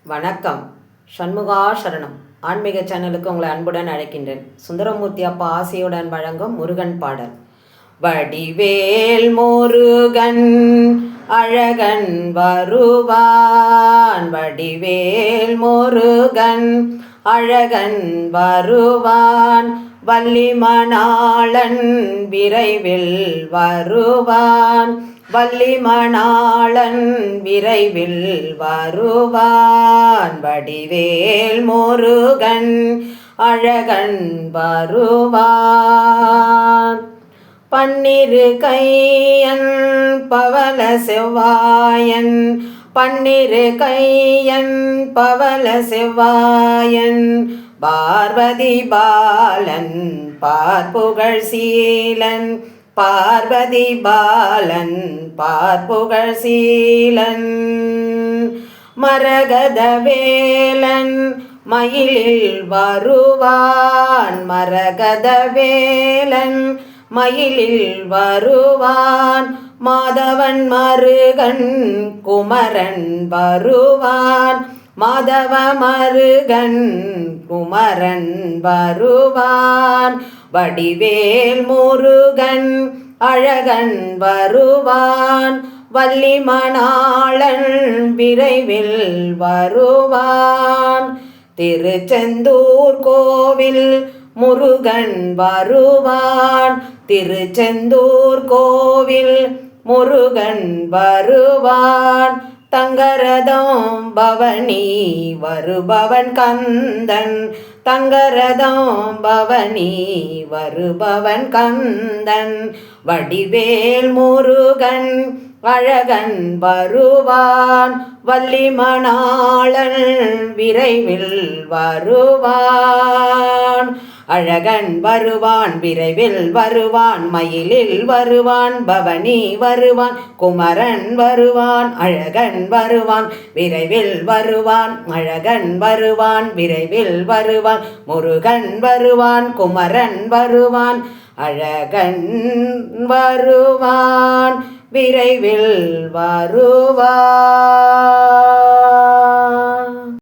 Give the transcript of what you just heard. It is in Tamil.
வணக்கம். சண்முகா சரணம் ஆன்மீக சேனலுக்கு உங்களை அன்புடன் அழைக்கின்றேன். சுந்தரமூர்த்தி அப்பா ஆசையுடன் வழங்கும் முருகன் பாடல். வடிவேல் முருகன் அழகன் வருவான், வடிவேல் முருகன் அழகன் வருவான், வள்ளிமணாளன் விரைவில் வருவான், வள்ளிமணாளன் விரைவில் வருவான், வடிவேல் முருகன் அழகன் வருவான். பன்னிரு கையன் பவள செவ்வாயன், பன்னிரு கையன் பவள செவ்வாயன், பார்வதி பாலன் பார்ப்புகழ் சீலன், பார்வதி பாலன் பார்ப்புகழ் சீலன், மரகத வேலன் மயிலில் வருவான், மரகத வேலன் மயிலில் வருவான், மாதவன் மருகன் குமரன் வருவான், மாதவ மருகன் குமரன் வருவான், வடிவேல் முருகன் அழகன் வருவான், வள்ளிமணாளன் விரைவில் வருவான், திருச்செந்தூர் கோவில் முருகன் வருவான், திருச்செந்தூர் கோவில் முருகன் வருவான், தங்கரதம் பவனி வருபவன் கந்தன், தங்கரதம் பவனி வருபவன் கந்தன், வடிவேல் முருகன் அழகன் வருவான், வள்ளிமணாளன் விரைவில் வருவான், அழகன் வருவான் விரைவில் வருவான், மயிலில் வருவான், பவனி வருவான், குமரன் வருவான், அழகன் வருவான் விரைவில் வருவான், அழகன் வருவான் விரைவில் வருவான், முருகன் வருவான், குமரன் வருவான், அழகன் வருவான் விரைவில் வருவான்.